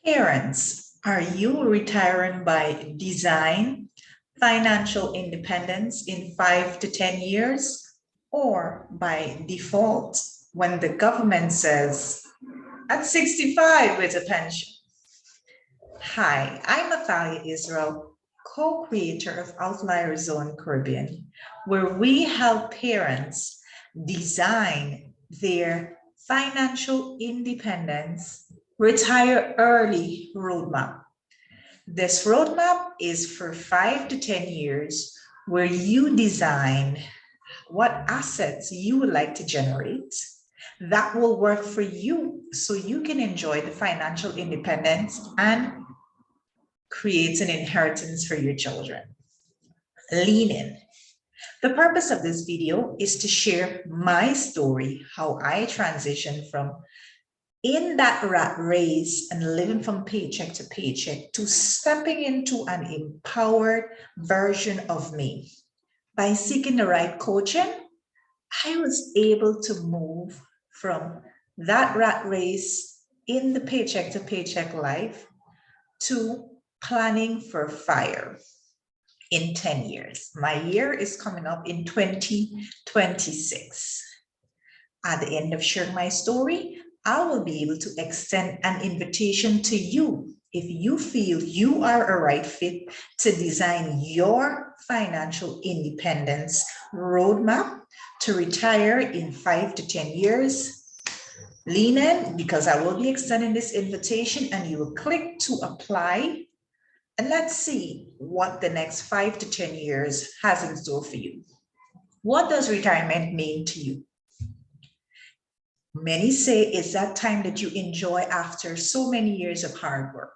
Parents, are you retiring by design, financial independence in 5 to 10 years, or by default when the government says at 65 with a pension? Hi, I'm Athalia Israel, co-creator of Outlier Zone Caribbean, where we help parents design their financial independence, retire early roadmap. This roadmap is for 5 to 10 years, where you design what assets you would like to generate that will work for you so you can enjoy the financial independence and create an inheritance for your children. Lean in. The purpose of this video is to share my story, how I transitioned from in that rat race and living from paycheck to paycheck to stepping into an empowered version of me. By seeking the right coaching, I was able to move from that rat race in the paycheck to paycheck life to planning for FIRE in 10 years. My year is coming up in 2026. At the end of sharing my story, I will be able to extend an invitation to you if you feel you are a right fit to design your financial independence roadmap to retire in 5 to 10 years. Lean in, because I will be extending this invitation and you will click to apply. And let's see what the next 5 to 10 years has in store for you. What does retirement mean to you? Many say it's that time that you enjoy after so many years of hard work.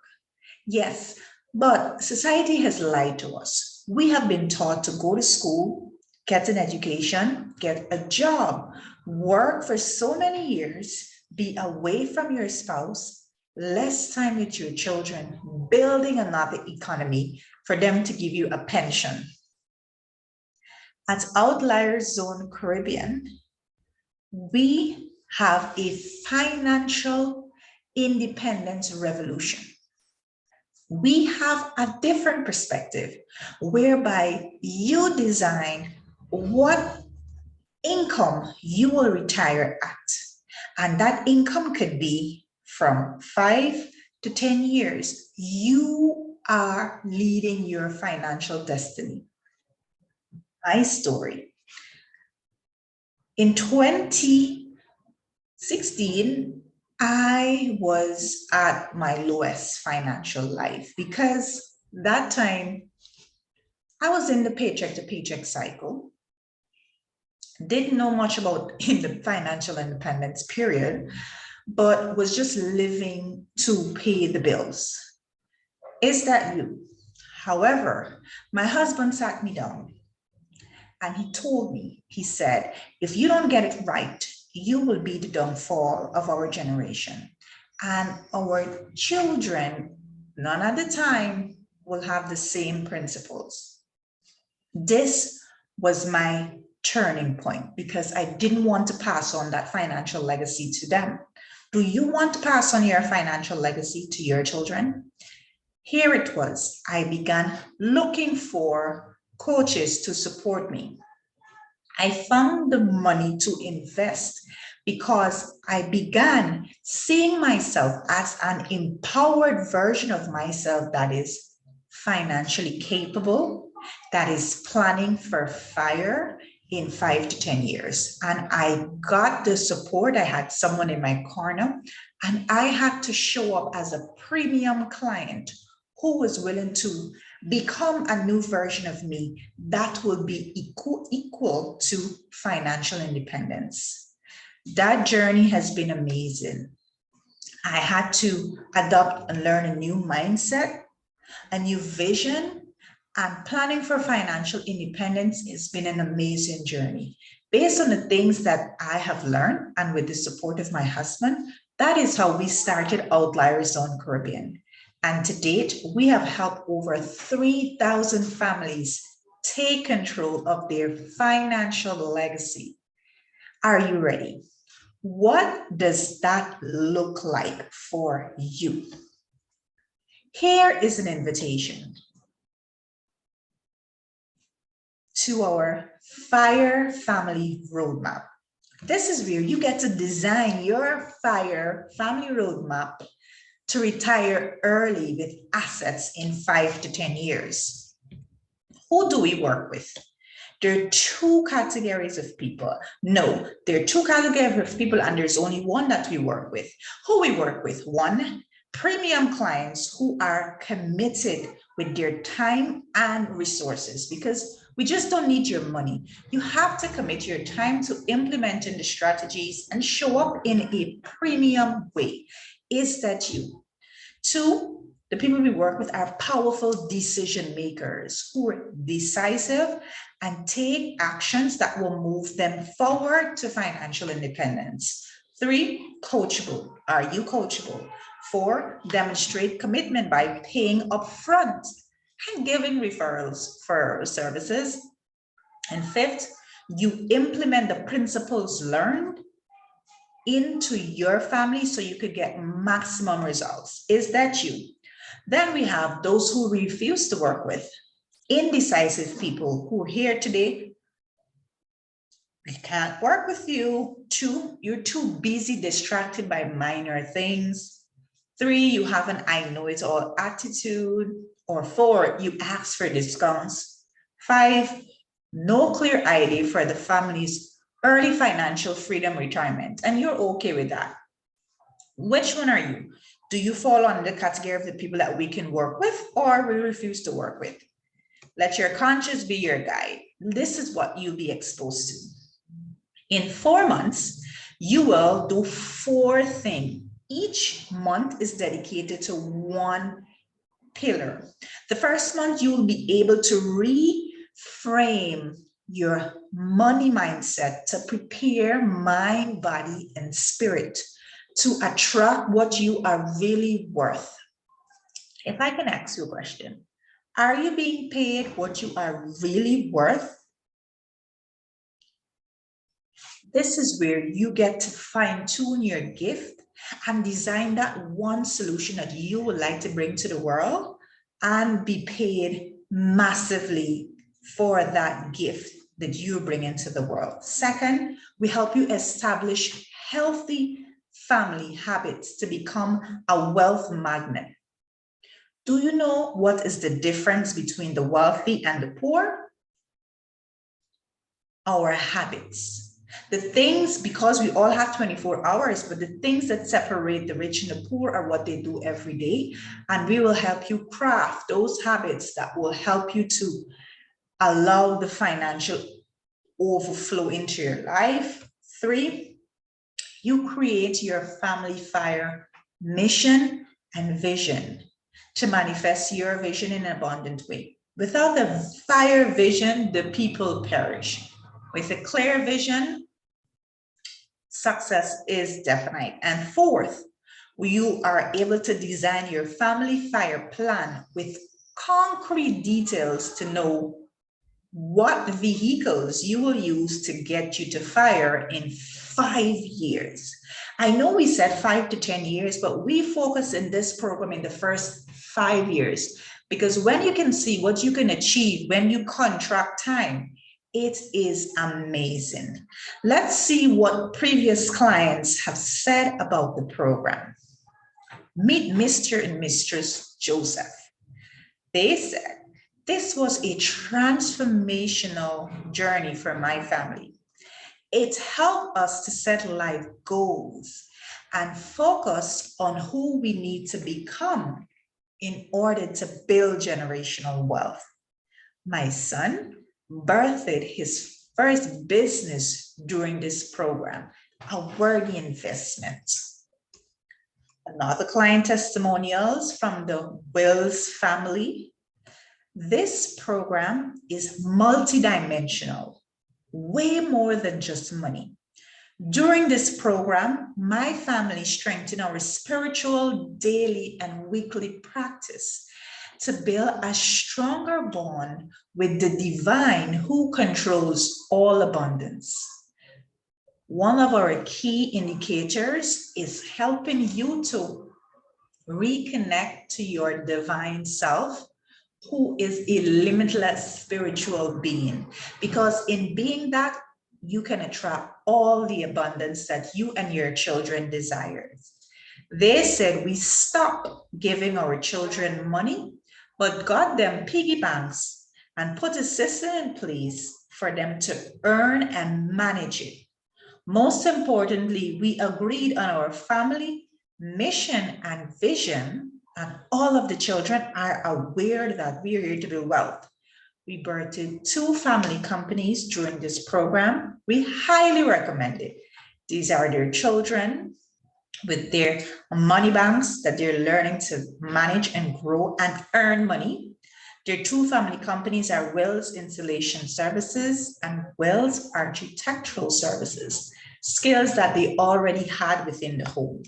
Yes, but society has lied to us. We have been taught to go to school, get an education, get a job, work for so many years, be away from your spouse, less time with your children, building another economy for them to give you a pension. At Outlier Zone Caribbean, we have a financial independence revolution. We have a different perspective whereby you design what income you will retire at. And that income could be from 5 to 10 years. You are leading your financial destiny. My story. In 2016, I was at my lowest financial life because that time I was in the paycheck to paycheck cycle. Didn't know much about in the financial independence period, but was just living to pay the bills. Is that you? However, my husband sat me down and he told me, he said, if you don't get it right, you will be the downfall of our generation. And our children, none at the time, will have the same principles. This was my turning point because I didn't want to pass on that financial legacy to them. Do you want to pass on your financial legacy to your children? Here it was. I began looking for coaches to support me. I found the money to invest because I began seeing myself as an empowered version of myself that is financially capable, that is planning for FIRE in 5 to 10 years. And I got the support. I had someone in my corner, and I had to show up as a premium client who was willing to become a new version of me that will be equal to financial independence. That journey has been amazing. I had to adopt and learn a new mindset, a new vision, and planning for financial independence has been an amazing journey. Based on the things that I have learned and with the support of my husband, that is how we started Outlier Zone Caribbean. And to date, we have helped over 3,000 families take control of their financial legacy. Are you ready? What does that look like for you? Here is an invitation to our FIRE Family Roadmap. This is where you get to design your FIRE Family Roadmap to retire early with assets in 5 to 10 years. Who do we work with? There are two categories of people. No, there are two categories of people, and there's only one that we work with. Who we work with? One, premium clients who are committed with their time and resources, because we just don't need your money. You have to commit your time to implementing the strategies and show up in a premium way. Is that you? Two, the people we work with are powerful decision makers who are decisive and take actions that will move them forward to financial independence. Three, coachable. Are you coachable? Four, demonstrate commitment by paying upfront and giving referrals for services. And fifth, you implement the principles learned into your family so you could get maximum results. Is that you? Then we have those who refuse to work with, indecisive people who are here today. We can't work with you. Two, you're too busy, distracted by minor things. Three, you have an I know it all attitude. Or four, you ask for discounts. Five, no clear idea for the family's early financial freedom retirement, and you're okay with that. Which one are you? Do you fall under the category of the people that we can work with or we refuse to work with? Let your conscience be your guide. This is what you'll be exposed to. In 4 months, you will do 4 things. Each month is dedicated to one pillar. The first month, you will be able to reframe your money mindset to prepare mind, body, and spirit to attract what you are really worth. If I can ask you a question, are you being paid what you are really worth? This is where you get to fine-tune your gift and design that one solution that you would like to bring to the world and be paid massively for that gift that you bring into the world. Second, we help you establish healthy family habits to become a wealth magnet. Do you know what is the difference between the wealthy and the poor? Our habits. The things, because we all have 24 hours, but the things that separate the rich and the poor are what they do every day. And we will help you craft those habits that will help you to allow the financial overflow into your life. 3, you create your family fire mission and vision to manifest your vision in an abundant way. Without the fire vision, the people perish. With a clear vision, success is definite. And 4th, you are able to design your family fire plan with concrete details to know what vehicles you will use to get you to fire in 5 years. I know we said 5 to 10 years, but we focus in this program in the first 5 years, because when you can see what you can achieve when you contract time, it is amazing. Let's see what previous clients have said about the program. Meet Mr. and Mistress Joseph. They said, this was a transformational journey for my family. It helped us to set life goals and focus on who we need to become in order to build generational wealth. My son birthed his first business during this program, a worthy investment. Another client testimonials from the Wills family. This program is multidimensional, way more than just money. During this program, my family strengthened our spiritual daily and weekly practice to build a stronger bond with the divine who controls all abundance. One of our key indicators is helping you to reconnect to your divine self, who is a limitless spiritual being. Because in being that, you can attract all the abundance that you and your children desire. They said we stop giving our children money, but got them piggy banks and put a system in place for them to earn and manage it. Most importantly, we agreed on our family mission and vision, and all of the children are aware that we are here to build wealth. We birthed 2 family companies during this program. We highly recommend it. These are their children with their money banks that they're learning to manage and grow and earn money. Their 2 family companies are Wells Installation Services and Wells Architectural Services, skills that they already had within the home.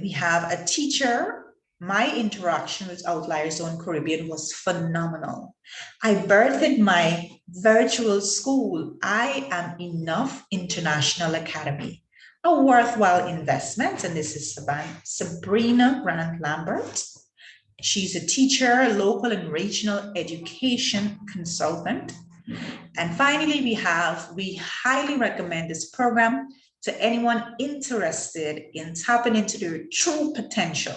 We have a teacher. My interaction with Outlier Zone Caribbean was phenomenal. I birthed my virtual school, I Am Enough International Academy, a worthwhile investment. And this is Sabrina Grant Lambert. She's a teacher, local and regional education consultant. And finally, we highly recommend this program to anyone interested in tapping into their true potential.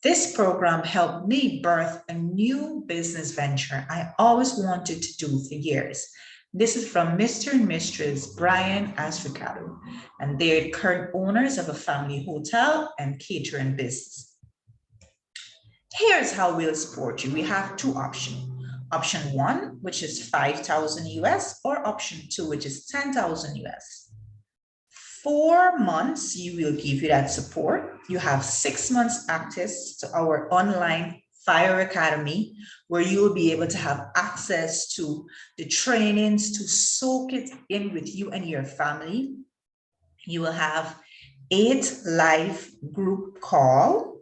This program helped me birth a new business venture I always wanted to do for years. This is from Mr. and Mistress Brian Asricado, and they're current owners of a family hotel and catering business. Here's how we'll support you. We have 2 options. Option 1, which is 5,000 US, or option 2, which is 10,000 US. 4 months, you will give you that support. You have 6 months access to our online Fire Academy, where you will be able to have access to the trainings to soak it in with you and your family. You will have 8 live group call.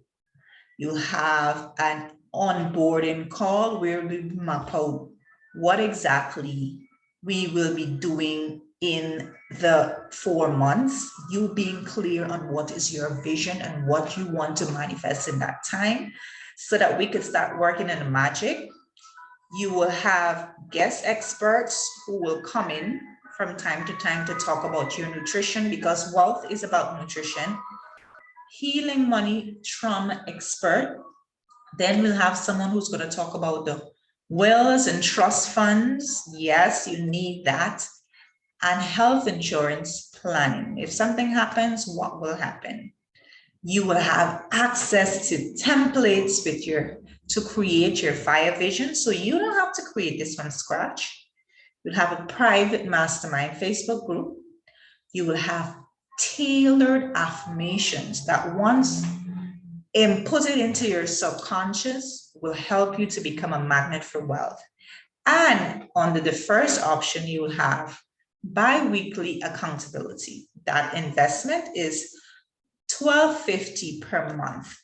You'll have an onboarding call where we map out what exactly we will be doing in the 4 months, you being clear on what is your vision and what you want to manifest in that time, so that we could start working on the magic. You will have guest experts who will come in from time to time to talk about your nutrition, because wealth is about nutrition. Healing money trauma expert. Then we'll have someone who's going to talk about the wills and trust funds. Yes, you need that. And health insurance planning. If something happens, what will happen? You will have access to templates to create your fire vision. So you don't have to create this from scratch. You'll have a private mastermind Facebook group. You will have tailored affirmations that once inputted into your subconscious will help you to become a magnet for wealth. And under the first option, you will have bi-weekly accountability. That investment is $12.50 per month.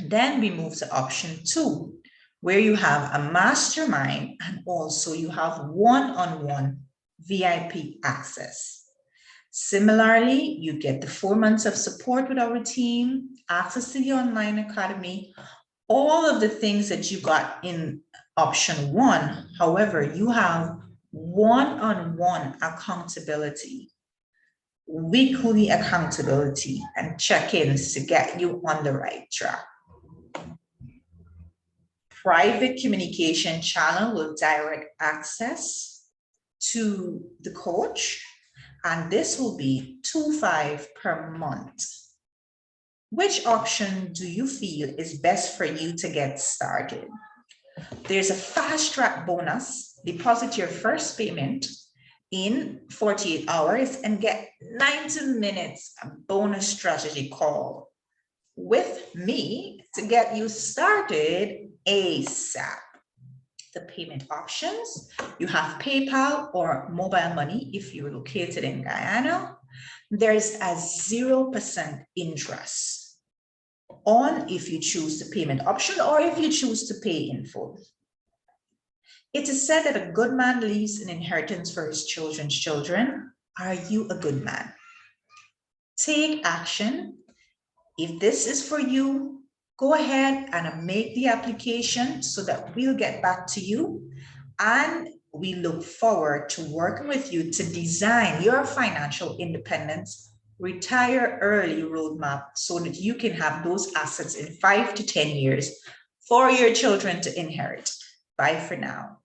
Then we move to option 2, where you have a mastermind and also you have one-on-one VIP access. Similarly, you get the 4 months of support with our team, access to the online academy, all of the things that you got in option 1. However, you have one-on-one accountability, weekly accountability, and check-ins to get you on the right track. Private communication channel with direct access to the coach, and this will be $2.5 per month. Which option do you feel is best for you to get started? There's a fast track bonus. Deposit your first payment in 48 hours and get 90 minutes bonus strategy call with me to get you started ASAP. The payment options, you have PayPal or mobile money if you're located in Guyana. There's a 0% interest on if you choose the payment option or if you choose to pay in full. It is said that a good man leaves an inheritance for his children's children. Are you a good man? Take action. If this is for you, go ahead and make the application so that we'll get back to you. And we look forward to working with you to design your financial independence, retire early roadmap so that you can have those assets in 5 to 10 years for your children to inherit. Bye for now.